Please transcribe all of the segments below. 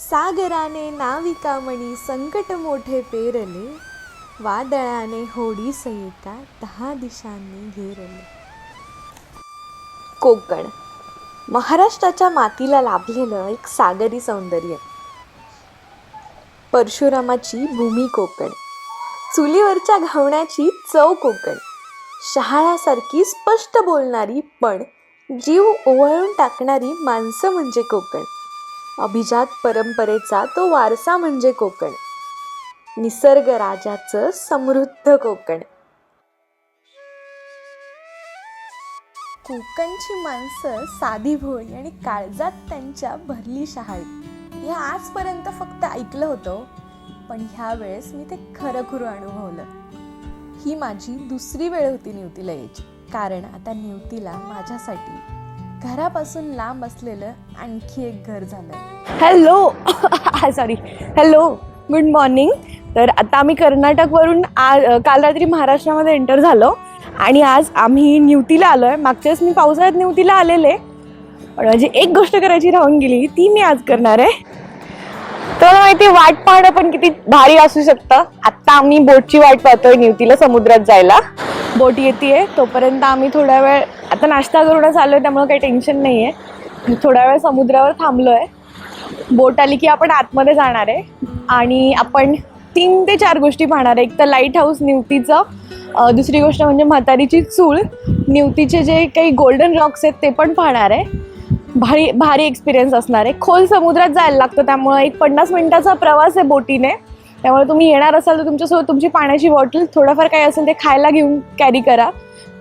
सागराने नाविकामणी संकट मोठे पेरले, वादळाने होडी सहिता 10 दिशांनी घेरले. कोकण महाराष्ट्राच्या मातीला लाभलेलं एक सागरी सौंदर्य. परशुरामाची भूमी कोकण, चुलीवरच्या घावण्याची चव कोकण, शहाळ्यासारखी स्पष्ट बोलणारी पण जीव ओवाळून टाकणारी माणसं म्हणजे कोकण. अभिजात परंपरेचा तो वारसा म्हणजे कोकण. निसर्ग राजाचं समृद्ध कोकण. कोकणची माणसं साधी भोळी आणि काळजात त्यांच्या भरली शहाळी. हे आजपर्यंत फक्त ऐकलं होतं, पण ह्या वेळेस मी ते खरं अनुभवलं. ही माझी दुसरी वेळ होती निवतीला यायची, कारण आता निवतीला माझ्यासाठी घरापासून लांब असलेलं आणखी एक घर झालं. Hello good morning. तर आता आम्ही कर्नाटकवरून काल रात्री महाराष्ट्रामध्ये एंटर झालो आणि आज आम्ही निवतीला आलो आहे. मागच्या वेळेस मी पावसाळ्यात निवतीला आलेले, पण माझी एक गोष्ट करायची राहून गेली, ती मी आज करणार आहे. तर माहिती वाट पाहणं पण किती भारी असू शकतं. आत्ता आम्ही बोटची वाट पाहतोय निवतीला समुद्रात जायला. बोट येते तोपर्यंत आम्ही थोडा वेळ आता नाश्ता करूनच आलो आहे, त्यामुळे काही टेन्शन नाही आहे. थोडा वेळ समुद्रावर थांबलो आहे. बोट आली की आपण आतमध्ये जाणार आहे आणि आपण 3 ते 4 गोष्टी पाहणार आहे. एक तर लाईट हाऊस निवतीचं, दुसरी गोष्ट म्हणजे म्हातारीची चूळ, निवतीचे जे काही गोल्डन रॉक्स आहेत ते पण पाहणार आहे. भारी एक्सपिरियन्स असणार आहे. खोल समुद्रात जायला लागतं, त्यामुळे एक 50 मिनिटाचा प्रवास आहे बोटीने. त्यामुळे तुम्ही येणार असाल तर तुमच्यासोबत तुमची पाण्याची बॉटल, थोडंफार काही असेल ते खायला घेऊन कॅरी करा,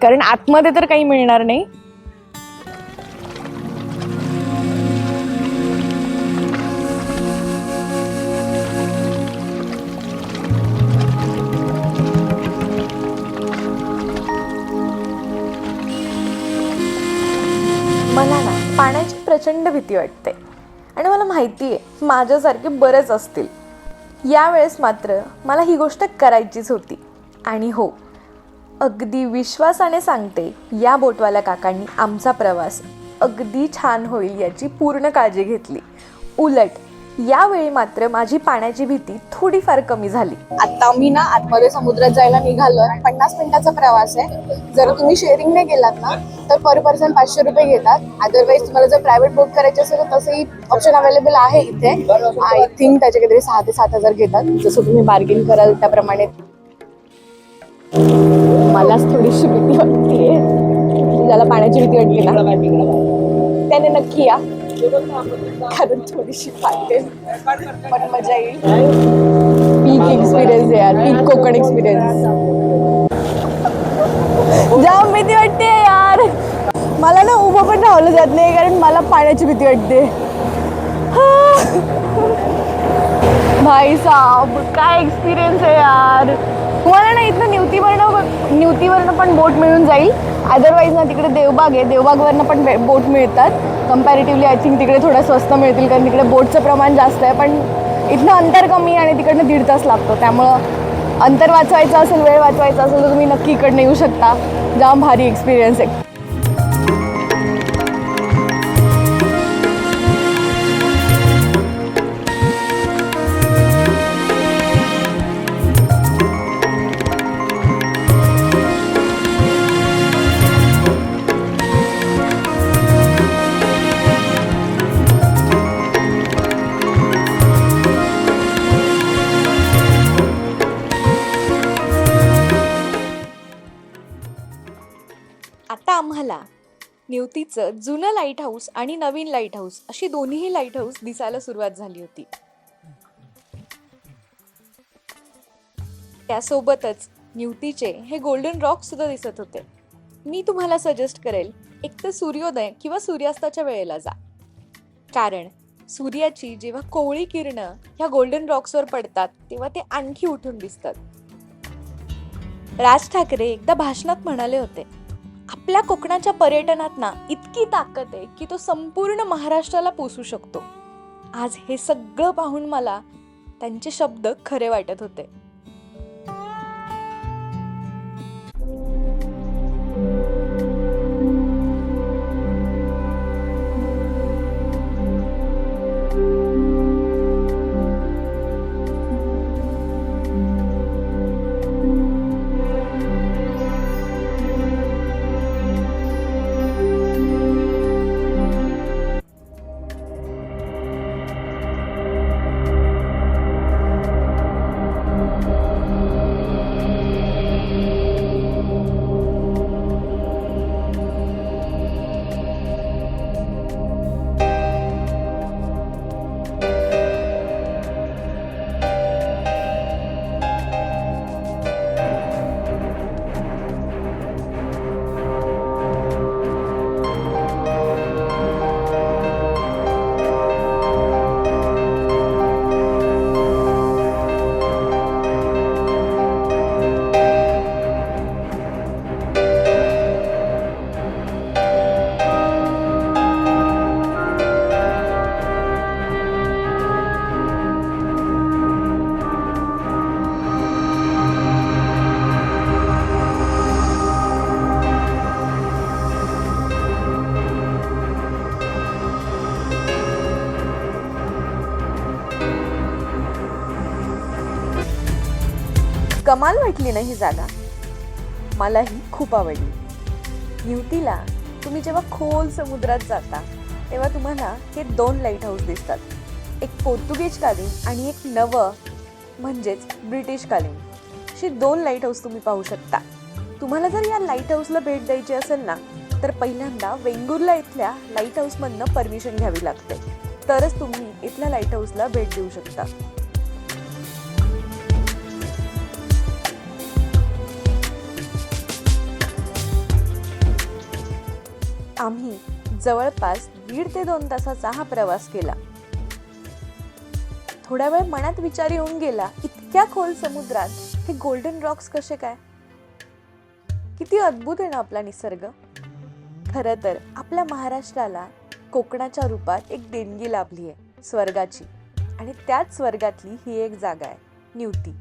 कारण आतमध्ये तर काही मिळणार नाही. मला ना पाण्याची प्रचंड भीती वाटते आणि मला माहिती आहे माझ्यासारखे बरेच असतील. यावेळेस मात्र मला ही गोष्ट करायचीच होती. आणि हो, अगदी विश्वासाने सांगते, या बोटवाल्या काकांनी आमचा प्रवास अगदी छान होईल याची पूर्ण काळजी घेतली. उलट यावेळी मात्र माझी पाण्याची भीती थोडीफार कमी झाली. आता आम्ही ना आतमध्ये समुद्रात जायला निघालोय. 50 मिनिटाचा प्रवास आहे. जर तुम्ही शेअरिंगने गेलात ना तर पर पर्सन 500 रुपये घेतात. अदरवाईज तुम्हाला जर प्रायव्हेट बुक करायचे असेल तर तसंही ऑप्शन अवेलेबल आहे इथे. आय थिंक त्याचे काहीतरी 6,000 ते 7,000 घेतात. जसं तुम्ही बार्गेन कराल त्याप्रमाणे. मलाच थोडीशी भीती वाटते. ज्याला पाण्याची भीती वाटली ना त्याने नक्की या, कारण थोडीशी वाटेल पण मजा येईल. पीक एक्सपिरियन्स आहे यार, पीक कोकण एक्सपिरियन्स. जाम भीती वाटते यार. मला ना उभं पण राहलं जात नाही, कारण मला पाण्याची भीती वाटते. भाई साहब काय एक्सपिरियन्स आहे यार. तुम्हाला ना इथनं निवतीवरनं पण बोट मिळून जाईल. अदरवाईज ना तिकडे देवबाग आहे, देवबागवरनं पण बोट मिळतात. कम्पॅरेटिव्हली आय थिंक तिकडे थोडं स्वस्त मिळतील, कारण तिकडे बोटचं प्रमाण जास्त आहे. पण इथनं अंतर कमी आहे आणि तिकडनं 1.5 तास लागतो. त्यामुळं अंतर वाचवायचं असेल, वेळ वाचवायचा असेल तर तुम्ही नक्की इकडनं येऊ शकता. जाम भारी एक्सपिरियन्स आहे. आता आम्हाला निवतीचं जुनं लाईट हाऊस आणि नवीन लाईट हाऊस अशी दोन्हीही लाईट हाऊस दिसायला सुरुवात झाली होती. त्यासोबतच निवतीचे हे गोल्डन रॉक सुद्धा दिसत होते. मी तुम्हाला सजेस्ट करेल, एक तर सूर्योदय किंवा सूर्यास्ताच्या वेळेला जा, कारण सूर्याची जेव्हा कोवळी किरणं ह्या गोल्डन रॉक्सवर पडतात तेव्हा ते आणखी उठून दिसतात. राज ठाकरे एकदा भाषणात म्हणाले होते, आपल्या कोकणाच्या पर्यटनात ना इतकी ताकद आहे की तो संपूर्ण महाराष्ट्राला पोसू शकतो. आज हे सगळं पाहून मला त्यांचे शब्द खरे वाटत होते. कमाल वाटली ना ही जागा. मलाही खूप आवडली. निवतीला तुम्ही जेव्हा खोल समुद्रात जाता तेव्हा तुम्हाला हे 2 लाईट हाऊस दिसतात. एक पोर्तुगीजकालीन आणि एक नवं म्हणजेच ब्रिटिशकालीन. अशी 2 लाईट हाऊस तुम्ही पाहू शकता. तुम्हाला जर या लाईट हाऊसला भेट द्यायची असेल ना तर पहिल्यांदा वेंगुर्ला इथल्या लाईट हाऊसमधनं परमिशन घ्यावी लागते. तरच तुम्ही इथल्या लाईट हाऊसला भेट देऊ शकता. आम्ही जवळपास 1.5 ते 2 तासाचा हा प्रवास केला. थोड्या वेळ मनात विचार येऊन गेला, इतक्या खोल समुद्रात हे गोल्डन रॉक्स कसे काय? किती अद्भुत आहे ना आपला निसर्ग. खरं तर आपल्या महाराष्ट्राला कोकणाच्या रूपात एक देणगी लाभली आहे, स्वर्गाची. आणि त्याच स्वर्गातली ही एक जागा आहे, निवती.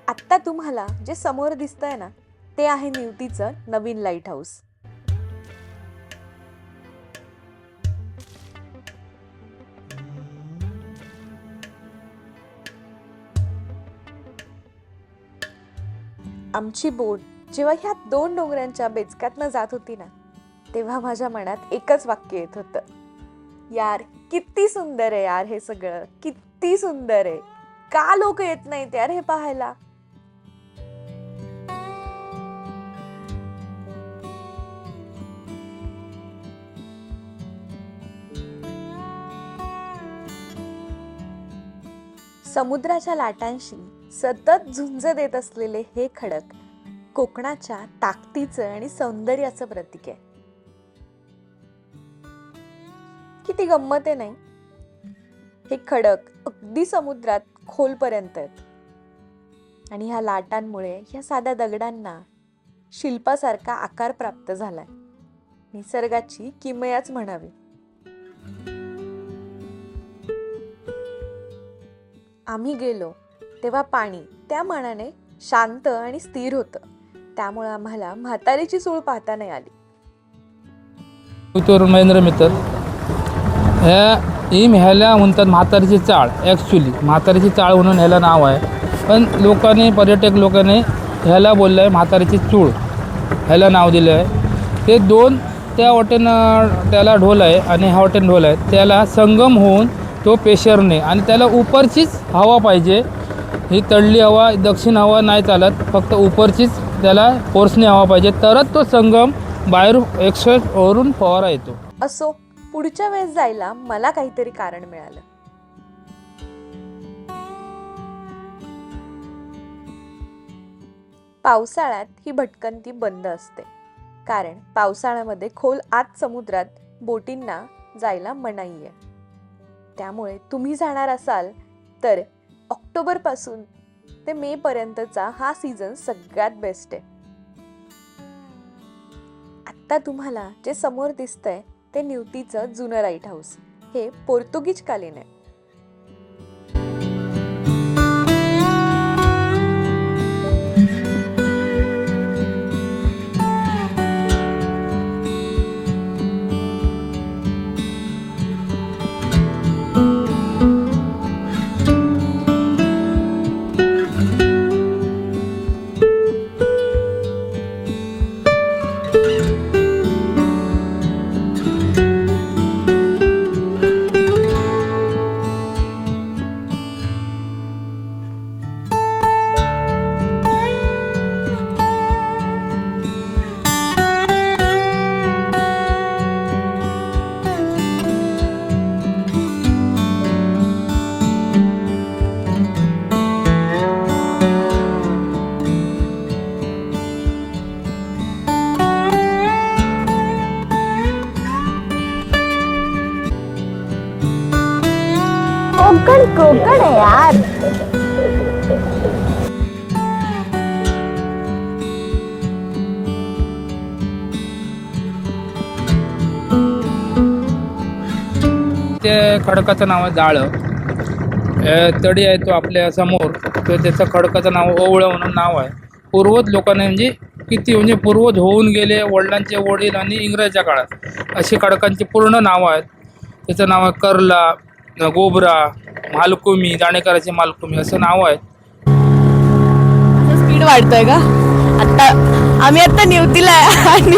आत्ता तुम्हाला जे समोर दिसतंय ना ते आहे निवतीचं नवीन लाईट हाऊस. आमची बोट जेव्हा ह्या 2 डोंगरांच्या बेचक्यातनं जात होती ना तेव्हा माझ्या मनात एकच वाक्य येत होतं, यार किती सुंदर आहे यार, हे सगळं किती सुंदर आहे. का लोक येत नाहीत यार हे पाहायला? समुद्राच्या लाटांशी सतत झुंज देत असलेले हे खडक कोकणाच्या ताकदीचं आणि सौंदर्याचं प्रतीक आहे. किती गंमत आहे नाही? हे खडक अगदी समुद्रात खोलपर्यंत आहेत आणि ह्या लाटांमुळे ह्या साध्या दगडांना शिल्पासारखा आकार प्राप्त झालाय. निसर्गाची किमयाच म्हणावी. आम्ही गेलो तेव्हा पाणी त्या मानाने शांत आणि स्थिर होतं. त्यामुळे आम्हाला म्हातारीची सूळ पाहता नाही आली. महेंद्र मित्र ह्याला म्हणतात म्हातारीची चाळ. ॲक्च्युली म्हातारीची चाळ म्हणून ह्याला नाव आहे, पण लोकांनी पर्यटक लोकांनी ह्याला बोललं आहे म्हातारीची चूळ, ह्याला नाव दिलं आहे. ते 2 त्या वाटेनं त्याला ढोल आहे आणि हा वाटेनं ढोल आहे. त्याला संगम होऊन तो पेशरने आणि त्याला उपरचीच हवा पाहिजे. ही तळली हवा दक्षिण हवा नाही चालत, फक्त उपरचीच त्याला फोर्सने हवा पाहिजे, तरच तो संगम बाहेर एक्सवरून फवारा येतो. असो, पुढच्या वेळेस जायला मला काहीतरी कारण मिळालं. पावसाळ्यात ही भटकंती बंद असते, कारण पावसाळ्यामध्ये खोल आत समुद्रात बोटींना जायला मनाई आहे. त्यामुळे तुम्ही जाणार असाल तर ऑक्टोबर पासून ते मे पर्यंतचा हा सीझन सगळ्यात बेस्ट आहे. आता तुम्हाला जे समोर दिसतंय ते निवतीचं जुनं लाईट हाऊस. हे पोर्तुगीज कालीन आहे. कोकण आहे यार. ते खडकाचं नाव आहे जाळं. तडी आहे तो आपल्या समोर, तो त्याचं खडकाचं नाव ओवळं म्हणून नाव आहे. पूर्वज लोकांनी म्हणजे किती म्हणजे पूर्वज होऊन गेले, वडिलांचे वडील आणि इंग्रजाच्या काळात अशी खडकांची पूर्ण नावं आहेत. त्याचं नाव आहे कर्ला, गोबरा, मालकुमी, जाणेकराची मालकुमी असं नाव आहे. स्पीड वाढतोय का? आम्ही आता निवतीला आहे आणि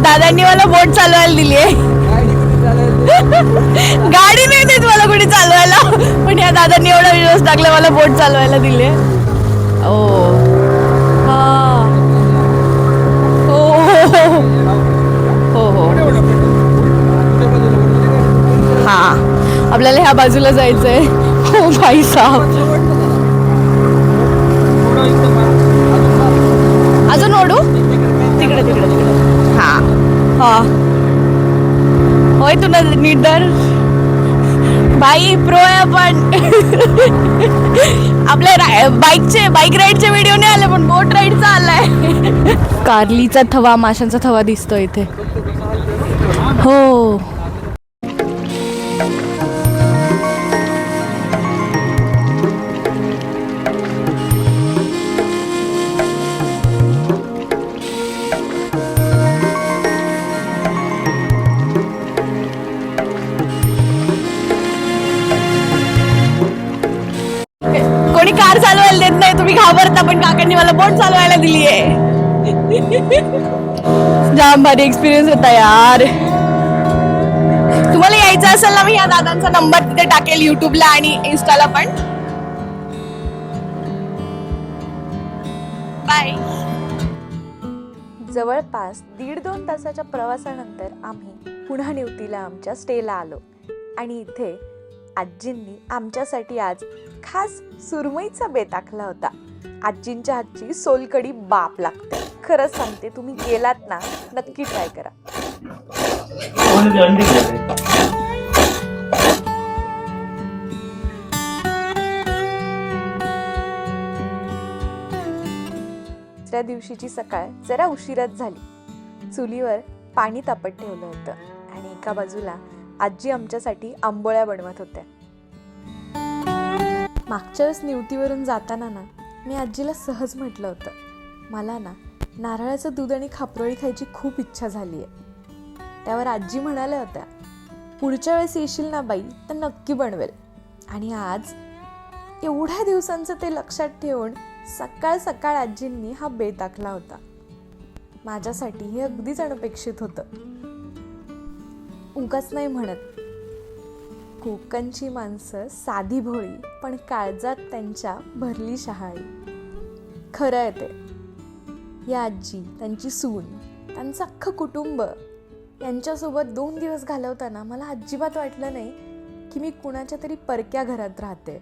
दादांनी मला बोट चालवायला दिली आहे. गाडी नाही देत मला कुठे चालवायला, पण या दादांनी एवढा व्हिडिओज टाकला मला बोट चालवायला दिले. ओ हा हो हो हो हा, आपल्याला ह्या बाजूला जायचंय. हो भाई साहब, अजून ओढू तिकडे तिकडे तिकडे. हा हा होय, तू नीट धर बाई. प्रो आहे आपण. आपल्या बाईक राईडचे व्हिडिओ नाही आले, पण बोट राईडचा आलाय. कारलीचा थवा, माशांचा थवा दिसतो इथे. हो कोणी कार चालवायला देत नाही, तुम्ही घाबरता, पण काकांनी मला बोट चालवायला दिली आहे. जाम भारी एक्सपिरियन्स होता यार. तुम्हाला यायचं असेल ना, मी या दादांचा नंबर तिथे टाकेल युट्यूबला आणि इन्स्टाला पण. बाय. जवळपास 1.5-2 तासाच्या प्रवासानंतर आम्ही पुन्हा निवतीला आमच्या स्टेला आलो आणि इथे आजींनी आमच्यासाठी आज खास सुरमईचा बेत आखला होता. आजींच्या हातची सोलकढी बाप लागते. खरंच सांगते, तुम्ही गेलात ना, नक्की ट्राय करा. दुसऱ्या दिवशीची सकाळ जरा उशिराच झाली. चुलीवर पाणी तापत ठेवलं होतं आणि एका बाजूला आजी आमच्यासाठी आंबोळ्या बनवत होत्या. मागच्या वेळेस निवतीवरून जाताना ना, मी आजीला सहज म्हटलं होतं, मला ना नारळाचं दूध आणि खापरोळी खायची खूप इच्छा झाली आहे. त्यावर आजी म्हणाल्या होत्या, पुढच्या वेळेस येशील ना बाई तर नक्की बनवेल. आणि आज एवढ्या दिवसांचं ते लक्षात ठेवून सकाळ सकाळ आजींनी हा बेत आखला होता. माझ्यासाठी हे अगदीच अनपेक्षित होतं. उगाच नाही म्हणत, कोकणची माणसं साधी भोळी, पण काळजात त्यांच्या भरली शहाळी. खरं आहे ते. या आजी, त्यांची सून, त्यांचं अख्खं कुटुंब यांच्यासोबत 2 दिवस घालवताना मला अजिबात वाटलं नाही की मी कुणाच्या तरी परक्या घरात राहते.